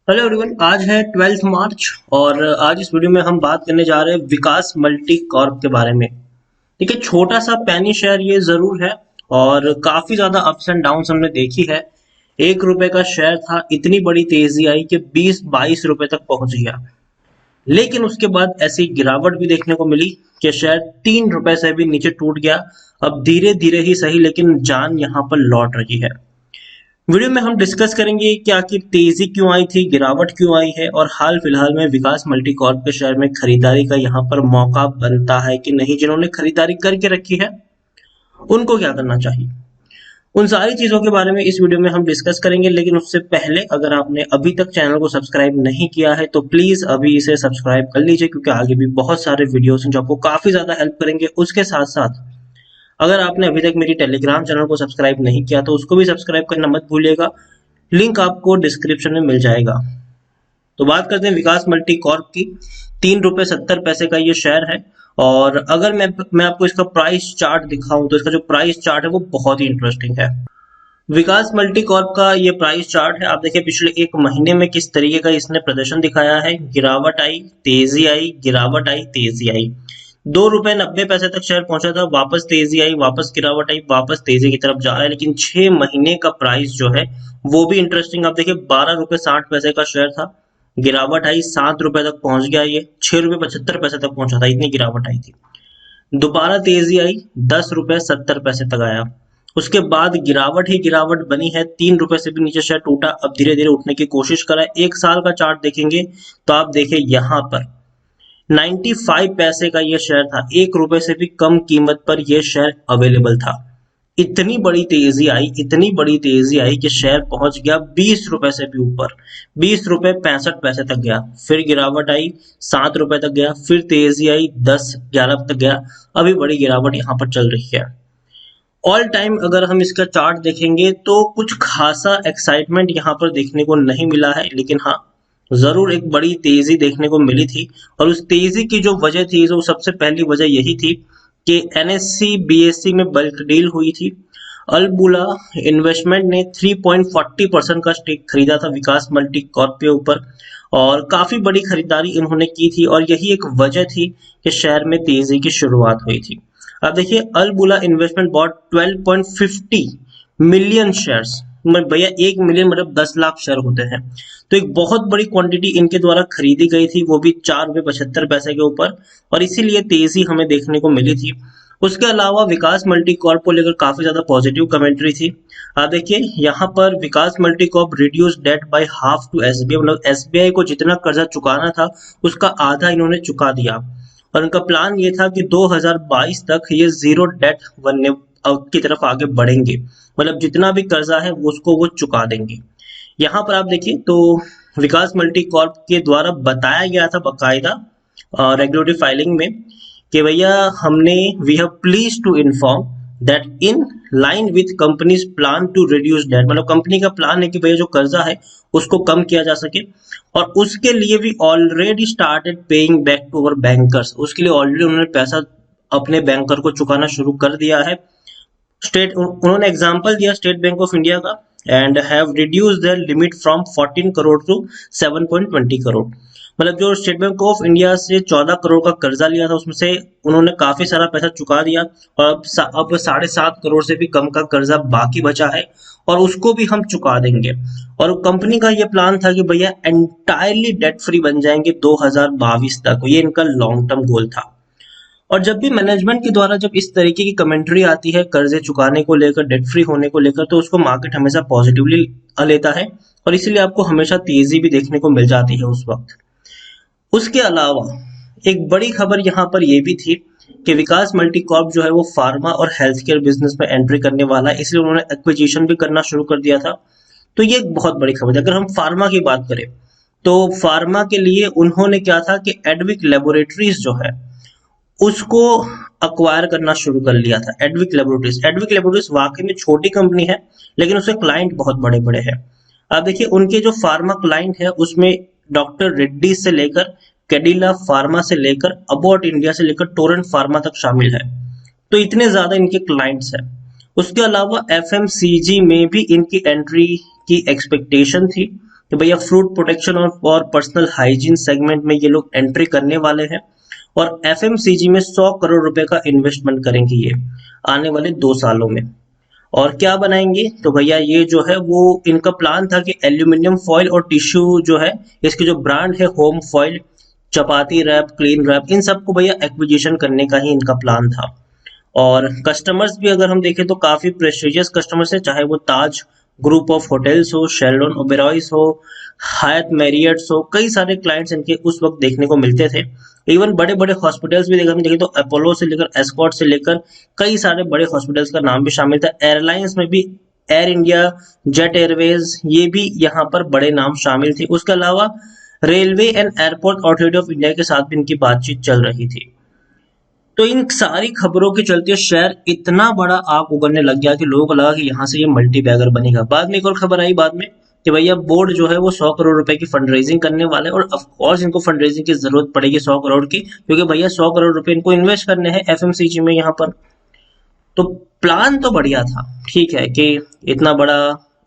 Hello everyone, आज है 12 मार्च और आज इस वीडियो में हम बात करने जा रहे हैं विकास मल्टी कॉर्प के बारे में। देखिए, छोटा सा पैनी शेयर ये जरूर है और काफी ज्यादा अप्स एंड डाउन्स हमने देखी है। 1 रुपए का शेयर था, इतनी बड़ी तेजी आई कि 20-22 रुपए तक पहुंच गया। लेकिन उसके बाद ऐसी गिरावट भी देखने को मिली कि शेयर 3 रुपए से भी नीचे टूट गया। अब धीरे धीरे ही सही, लेकिन जान यहाँ पर लौट रही है। वीडियो में हम डिस्कस करेंगे कि आखिर तेजी क्यों आई थी, गिरावट क्यों आई है और हाल फिलहाल में विकास मल्टी कॉर्प के शेयर में खरीदारी का यहाँ पर मौका बनता है कि नहीं। जिन्होंने खरीदारी करके रखी है उनको क्या करना चाहिए, उन सारी चीजों के बारे में इस वीडियो में हम डिस्कस करेंगे। लेकिन उससे पहले अगर आपने अभी तक चैनल को सब्सक्राइब नहीं किया है तो प्लीज अभी इसे सब्सक्राइब कर लीजिए, क्योंकि आगे भी बहुत सारे वीडियोस हैं जो आपको काफी ज्यादा हेल्प करेंगे। उसके साथ साथ अगर आपने अभी तक मेरी टेलीग्राम चैनल को सब्सक्राइब नहीं किया तो उसको भी सब्सक्राइब करना मत भूलिएगा, लिंक आपको डिस्क्रिप्शन में मिल जाएगा। तो बात करते हैं विकास मल्टी कॉर्प की। 3 रुपए 70 पैसे का ये शेयर है और अगर मैं आपको इसका प्राइस चार्ट दिखाऊं तो इसका जो प्राइस चार्ट है वो बहुत ही इंटरेस्टिंग है। विकास मल्टी कॉर्प का ये प्राइस चार्ट है। आप देखिए पिछले 1 महीने में किस तरीके का इसने प्रदर्शन दिखाया है। गिरावट आई, तेजी आई, गिरावट आई, तेजी आई। 2 रुपए 90 पैसे तक शेयर पहुंचा था, वापस तेजी आई, वापस गिरावट आई, वापस तेजी की तरफ जा रहा है। लेकिन 6 महीने का प्राइस जो है वो भी इंटरेस्टिंग। आप देखिए 12 रुपए 60 पैसे का शेयर था, गिरावट आई, 7 रुपए तक पहुंच गया। ये 6 रुपए 75 पैसे तक पहुंचा था, इतनी गिरावट आई थी। दोबारा तेजी आई, 10 रुपए 70 पैसे तक आया। उसके बाद गिरावट ही गिरावट बनी है, 3 रुपए से भी नीचे शेयर टूटा, अब धीरे धीरे उठने की कोशिश करा है। 1 साल का चार्ट देखेंगे तो आप देखिए यहाँ पर 95 पैसे का ये शेयर था, 1 रुपए से भी कम कीमत पर यह शेयर अवेलेबल था। इतनी बड़ी तेजी आई, इतनी बड़ी तेजी आई कि शेयर पहुंच गया 20 रुपए से भी ऊपर, 20 रुपए 65 पैसे तक गया। फिर गिरावट आई, 7 रुपए तक गया, फिर तेजी आई, 10-11 तक गया। अभी बड़ी गिरावट यहाँ पर चल रही है। ऑल टाइम अगर हम इसका चार्ट देखेंगे तो कुछ खासा एक्साइटमेंट यहाँ पर देखने को नहीं मिला है, लेकिन हाँ जरूर एक बड़ी तेजी देखने को मिली थी। और उस तेजी की जो वजह थी, जो सबसे पहली वजह यही थी कि एनएससी बीएससी में बल्क डील हुई थी। अल्बुला इन्वेस्टमेंट ने 3.40% का स्टेक खरीदा था विकास मल्टी कॉर्प के ऊपर और काफी बड़ी खरीदारी इन्होंने की थी और यही एक वजह थी कि शेयर में तेजी की शुरुआत हुई थी। अब देखिए Albula investment bought 12.50 million shares. भैया 1 मिलियन मतलब 10 लाख शेयर होते हैं, तो एक बहुत बड़ी क्वांटिटी इनके द्वारा खरीदी गई थी, वो भी 4 रुपए 75 पैसे के ऊपर, और इसीलिए तेजी हमें देखने को मिली थी। उसके अलावा विकास मल्टी कॉर्प को लेकर काफी ज्यादा पॉजिटिव कमेंट्री थी। आप देखिए यहाँ पर Vikas Multicorp reduce debt by half to SBI, मतलब एसबीआई को जितना कर्जा चुकाना था उसका आधा इन्होंने चुका दिया। और उनका प्लान ये था कि 2022 तक ये जीरो डेट बनने की तरफ आगे बढ़ेंगे, मतलब जितना भी कर्जा है उसको वो चुका देंगे। यहाँ पर आप देखिए तो विकास मल्टी कॉर्प के द्वारा बताया गया था बकायदा रेगुलेटरी फाइलिंग में कि भैया हमने we have please to inform that in line with companies plan to reduce debt, मतलब कंपनी का प्लान है कि भैया जो कर्जा है उसको कम किया जा सके। और उसके लिए भी already started paying back to our bankers, उसके लिए ऑलरेडी उन्होंने पैसा अपने बैंकर को चुकाना शुरू कर दिया है। उन्होंने एग्जांपल दिया स्टेट बैंक ऑफ इंडिया का, and have reduce their limit from 14 crore to 7.20 crore. मतलब जो स्टेट बैंक ऑफ इंडिया से 14 करोड़ का कर्जा लिया था उसमें से उन्होंने काफी सारा पैसा चुका दिया और अब 7.5 करोड़ से भी कम का कर्जा बाकी बचा है और उसको भी हम चुका देंगे। और कंपनी का ये प्लान था कि भैया एंटायरली डेट फ्री बन जाएंगे 2022 तक, ये इनका लॉन्ग टर्म गोल था। और जब भी मैनेजमेंट के द्वारा जब इस तरीके की कमेंट्री आती है कर्जे चुकाने को लेकर, डेट फ्री होने को लेकर, तो उसको मार्केट हमेशा पॉजिटिवली लेता है और इसीलिए आपको हमेशा तेजी भी देखने को मिल जाती है उस वक्त। उसके अलावा एक बड़ी खबर यहाँ पर यह भी थी कि विकास मल्टी कॉर्प जो है वो फार्मा और हेल्थ केयर बिजनेस में एंट्री करने वाला है, इसलिए उन्होंने एक्विजिशन भी करना शुरू कर दिया था। तो ये एक बहुत बड़ी खबर है। अगर हम फार्मा की बात करें तो फार्मा के लिए उन्होंने क्या था कि एडविक लेबोरेटरीज जो है उसको अक्वायर करना शुरू कर लिया था। एडविक लेबोरेटरीज वाकई में छोटी कंपनी है लेकिन उसके क्लाइंट बहुत बड़े बड़े हैं। आप देखिए उनके जो फार्मा क्लाइंट है उसमें डॉक्टर रेड्डी से लेकर कैडिला फार्मा से लेकर अबॉट इंडिया से लेकर टोरेंट फार्मा तक शामिल है। तो इतने ज्यादा इनके क्लाइंट्स हैं। उसके अलावा एफएमसीजी में भी इनकी एंट्री की एक्सपेक्टेशन थी, कि भैया फ्रूट प्रोटेक्शन और पर्सनल हाइजीन सेगमेंट में ये लोग एंट्री करने वाले हैं और एफएमसीजी में 100 करोड़ रुपए का इन्वेस्टमेंट करेंगे ये आने वाले 2 सालों में। और क्या बनाएंगे तो भैया ये जो है वो इनका प्लान था कि एल्यूमिनियम फॉइल और टिश्यू जो है, इसके जो ब्रांड है होम फॉइल, चपाती रैप, क्लीन रैप, इन सबको भैया एक्विजिशन करने का ही इनका प्लान था। और कस्टमर्स भी अगर हम देखें तो काफी प्रेस्टिजियस कस्टमर्स है, चाहे वो ताज ग्रुप ऑफ होटल्स हो, शेल्डन ओबेरॉयस हो, हायत मैरियट्स हो, कई सारे क्लाइंट्स इनके उस वक्त देखने को मिलते थे। इवन बड़े बड़े हॉस्पिटल्स भी हम देखें तो अपोलो से लेकर एस्कॉर्ट से लेकर कई सारे बड़े हॉस्पिटल्स का नाम भी शामिल था। एयरलाइंस में भी एयर इंडिया, जेट एयरवेज, ये भी यहाँ पर बड़े नाम शामिल थे। उसके अलावा railway and airport authority of India के साथ भी इनकी बातचीत चल रही थी। तो इन सारी खबरों के चलते शेयर इतना बड़ा आग उगलने लग गया कि लोगों को लगा कि यहाँ से ये मल्टी बैगर बनेगा। बाद में एक और खबर आई बाद में कि भैया बोर्ड जो है वो 100 करोड़ रुपए की फंड रेजिंग करने वाले हैं और ऑफ कोर्स इनको फंड रेजिंग की जरूरत पड़ेगी 100 करोड़ की, क्योंकि भैया 100 करोड़ रुपए इनको इन्वेस्ट करने हैं एफएमसीजी में यहाँ पर। तो प्लान तो बढ़िया था, ठीक है कि इतना बड़ा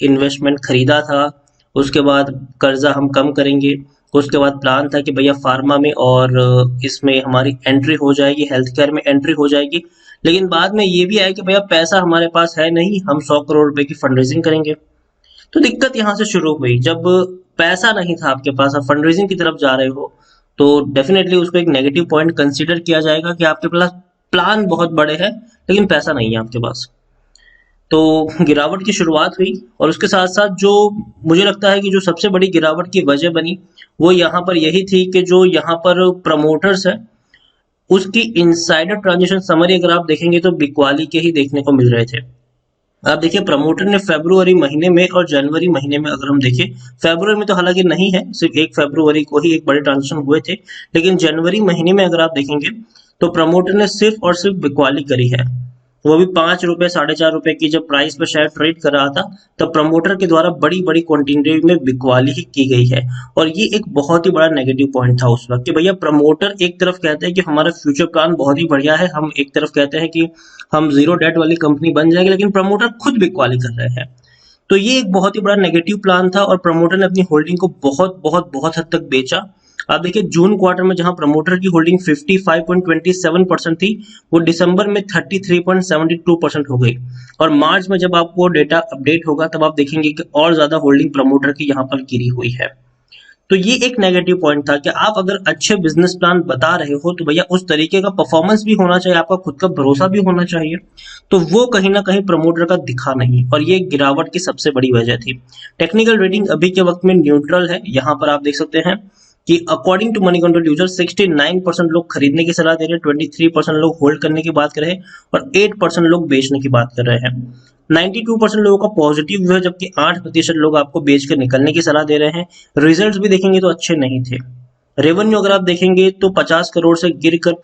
इन्वेस्टमेंट खरीदा था, उसके बाद कर्जा हम कम करेंगे, उसके बाद प्लान था कि भैया फार्मा में और इसमें हमारी एंट्री हो जाएगी, हेल्थ केयर में एंट्री हो जाएगी। लेकिन बाद में ये भी आया कि भैया पैसा हमारे पास है नहीं, हम 100 करोड़ रुपए की फंड रेजिंग करेंगे। तो दिक्कत यहाँ से शुरू हुई। जब पैसा नहीं था आपके पास, आप फंड रेजिंग की तरफ जा रहे हो, तो डेफिनेटली उसको एक नेगेटिव पॉइंट कंसीडर किया जाएगा कि आपके पास प्लान बहुत बड़े हैं लेकिन पैसा नहीं है आपके पास। तो गिरावट की शुरुआत हुई और उसके साथ साथ जो मुझे लगता है कि जो सबसे बड़ी गिरावट की वजह बनी वो यहाँ पर यही थी कि जो यहाँ पर प्रमोटर्स है उसकी इनसाइडर ट्रांजेक्शन समरी अगर आप देखेंगे तो बिकवाली के ही देखने को मिल रहे थे। आप देखिए प्रमोटर ने फरवरी महीने में और जनवरी महीने में अगर हम देखें, फरवरी में तो हालांकि नहीं है, सिर्फ 1 फरवरी को ही एक बड़े ट्रांजेक्शन हुए थे, लेकिन जनवरी महीने में अगर आप देखेंगे तो प्रमोटर ने सिर्फ और सिर्फ बिकवाली करी है, वो भी 5 रुपए 4.5 रुपए की जब प्राइस पर शेयर ट्रेड कर रहा था तब प्रमोटर के द्वारा बड़ी बड़ी क्वांटिटी में बिकवाली ही की गई है। और ये एक बहुत ही बड़ा नेगेटिव पॉइंट था उस वक्त कि भैया प्रमोटर एक तरफ कहते हैं कि हमारा फ्यूचर प्लान बहुत ही बढ़िया है, हम एक तरफ कहते हैं कि हम जीरो डेट वाली कंपनी बन जाएंगे, लेकिन प्रमोटर खुद बिकवाली कर रहे हैं। तो ये एक बहुत ही बड़ा नेगेटिव प्लान था और प्रमोटर ने अपनी होल्डिंग को बहुत बहुत बहुत हद तक बेचा। आप देखिए जून क्वार्टर में जहां प्रमोटर की होल्डिंग 55.27% थी, वो दिसंबर में 33.72% हो गई और मार्च में जब आपको डेटा अपडेट होगा तब आप देखेंगे कि और ज्यादा होल्डिंग प्रमोटर की यहाँ पर गिरी हुई है। तो ये एक नेगेटिव पॉइंट था कि आप अगर अच्छे बिजनेस प्लान बता रहे हो तो भैया उस तरीके का परफॉर्मेंस भी होना चाहिए, आपका खुद का भरोसा भी होना चाहिए। तो वो कहीं ना कहीं प्रमोटर का दिखा नहीं और ये गिरावट की सबसे बड़ी वजह थी। टेक्निकल रेटिंग अभी के वक्त में न्यूट्रल है, यहाँ पर आप देख सकते हैं कि according to Moneycontrol user 69% लोग खरीदने की सलाह दे रहे हैं, 23% लोग होल्ड करने की बात कर रहे हैं और 8% लोग बेचने की बात कर रहे हैं। 92% लोगों का पॉजिटिव व्यू है, जबकि 8% लोग आपको बेच कर निकलने की सलाह दे रहे हैं। रिजल्ट्स भी देखेंगे तो अच्छे नहीं थे। रेवेन्यू अगर आप देखेंगे तो 50 करोड़ से गिरकर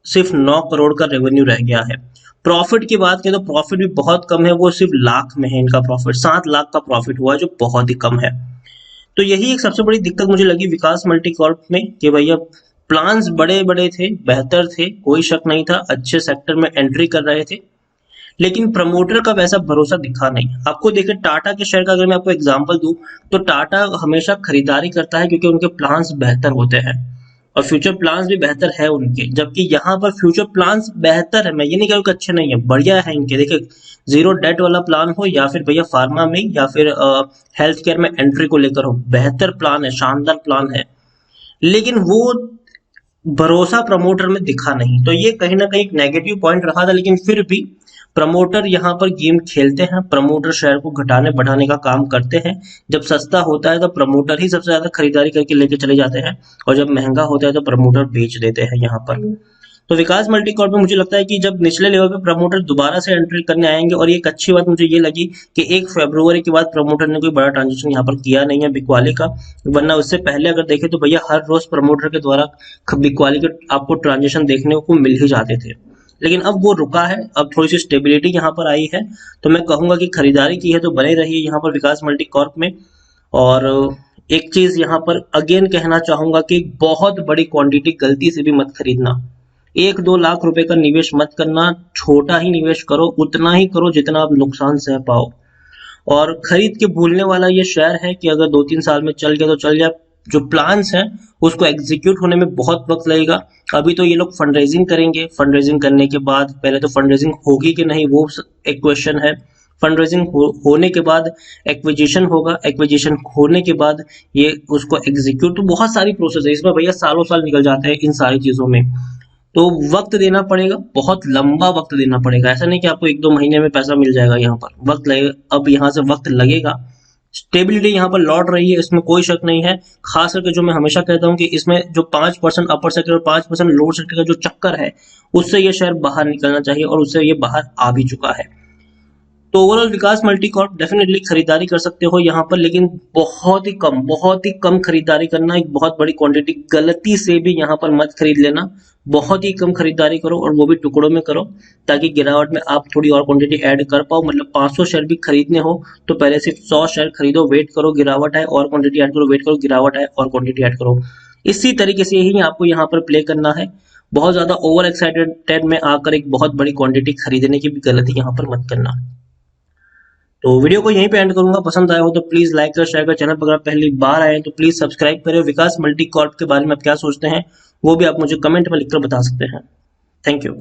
सिर्फ 9 करोड़ का रेवेन्यू रह गया है। प्रॉफिट की बात करें तो प्रॉफिट भी बहुत कम है, वो सिर्फ लाख में है इनका प्रॉफिट, 7 लाख का प्रॉफिट हुआ है जो बहुत ही कम है। तो यही एक सबसे बड़ी दिक्कत मुझे लगी विकास मल्टीकॉर्प में कि भैया प्लान्स बड़े बड़े थे, बेहतर थे, कोई शक नहीं था, अच्छे सेक्टर में एंट्री कर रहे थे, लेकिन प्रमोटर का वैसा भरोसा दिखा नहीं। आपको देखिए टाटा के शेयर का अगर मैं आपको एग्जांपल दूं तो टाटा हमेशा खरीदारी करता है क्योंकि उनके प्लान्स बेहतर होते हैं और फ्यूचर प्लान्स भी बेहतर है उनके, जबकि यहाँ पर फ्यूचर प्लान्स बेहतर है, मैं ये नहीं कह रहा कि अच्छे नहीं है, बढ़िया है इनके। देखिए जीरो डेट वाला प्लान हो या फिर भैया फार्मा में या फिर हेल्थ केयर में एंट्री को लेकर हो, बेहतर प्लान है, शानदार प्लान है, लेकिन वो भरोसा प्रमोटर में दिखा नहीं। तो ये कहीं ना कहीं एक नेगेटिव पॉइंट रहा था, लेकिन फिर भी प्रमोटर यहाँ पर गेम खेलते हैं, प्रमोटर शेयर को घटाने बढ़ाने का काम करते हैं। जब सस्ता होता है तो प्रमोटर ही सबसे ज्यादा खरीदारी करके लेके चले जाते हैं और जब महंगा होता है तो प्रमोटर बेच देते हैं यहाँ पर। तो विकास मल्टीकॉर्प में मुझे लगता है कि जब निचले लेवल पे प्रमोटर दोबारा से एंट्री करने आएंगे, और एक अच्छी बात मुझे ये लगी कि 1 फरवरी के बाद प्रमोटर ने कोई बड़ा ट्रांजेक्शन यहाँ पर किया नहीं है बिकवाली का, वरना उससे पहले अगर देखें तो भैया हर रोज प्रमोटर के द्वारा बिकवाली के आपको ट्रांजेक्शन देखने को मिल ही जाते थे। लेकिन अब वो रुका है, अब थोड़ी सी स्टेबिलिटी यहाँ पर आई है, तो मैं कहूंगा कि खरीदारी की है तो बने रहिए यहाँ पर विकास मल्टीकॉर्प में। और एक चीज यहाँ पर अगेन कहना चाहूंगा कि बहुत बड़ी क्वांटिटी गलती से भी मत खरीदना। 1-2 लाख रुपए का निवेश मत करना, छोटा ही निवेश करो, उतना ही करो जितना आप नुकसान सह पाओ। और खरीद के भूलने वाला ये शेयर है कि अगर 2-3 साल में चल गया तो चल गया, जो प्लान्स हैं उसको एग्जीक्यूट होने में बहुत वक्त लगेगा। अभी तो ये लोग फंड रेजिंग करेंगे, फंड रेजिंग करने के बाद पहले तो फंड रेजिंग होगी कि नहीं वो एक क्वेश्चन है। फंड रेजिंग होने के बाद एक्विजिशन होगा, एक्विजिशन होने के बाद ये उसको एग्जीक्यूट, तो बहुत सारी प्रोसेस है इसमें भैया, सालों साल निकल जाते हैं इन सारी चीजों में। तो वक्त देना पड़ेगा, बहुत लंबा वक्त देना पड़ेगा। ऐसा नहीं कि आपको 1-2 महीने में पैसा मिल जाएगा, यहाँ पर वक्त लगेगा। अब यहाँ से वक्त लगेगा। स्टेबिलिटी यहाँ पर लौट रही है, इसमें कोई शक नहीं है। खास करके जो मैं हमेशा कहता हूँ कि इसमें जो 5% अपर सेक्टर और 5% लोअर सेक्टर का जो चक्कर है, उससे ये शेयर बाहर निकलना चाहिए और उससे ये बाहर आ भी चुका है। तो ओवरऑल विकास मल्टी कॉर्प डेफिनेटली खरीदारी कर सकते हो यहाँ पर, लेकिन बहुत ही कम खरीदारी करना। एक बहुत बड़ी क्वांटिटी गलती से भी यहाँ पर मत खरीद लेना। बहुत ही कम खरीदारी करो और वो भी टुकड़ों में करो, ताकि गिरावट में आप थोड़ी और क्वांटिटी ऐड कर पाओ। मतलब 500 शेयर भी खरीदने हो तो पहले सिर्फ 100 शेयर खरीदो, वेट करो गिरावट आए और क्वांटिटी ऐड करो, वेट करो गिरावट आए और क्वांटिटी ऐड करो। इसी तरीके से ही आपको यहाँ पर प्ले करना है। बहुत ज्यादा ओवर एक्साइटेड में आकर एक बहुत बड़ी क्वांटिटी खरीदने की भी गलती यहाँ पर मत करना। तो वीडियो को यहीं पे एंड करूंगा। पसंद आया हो तो प्लीज लाइक कर, शेयर कर। चैनल पर अगर पहली बार आए तो प्लीज सब्सक्राइब करें। विकास मल्टी कॉर्प के बारे में आप क्या सोचते हैं वो भी आप मुझे कमेंट में लिखकर बता सकते हैं। Thank you.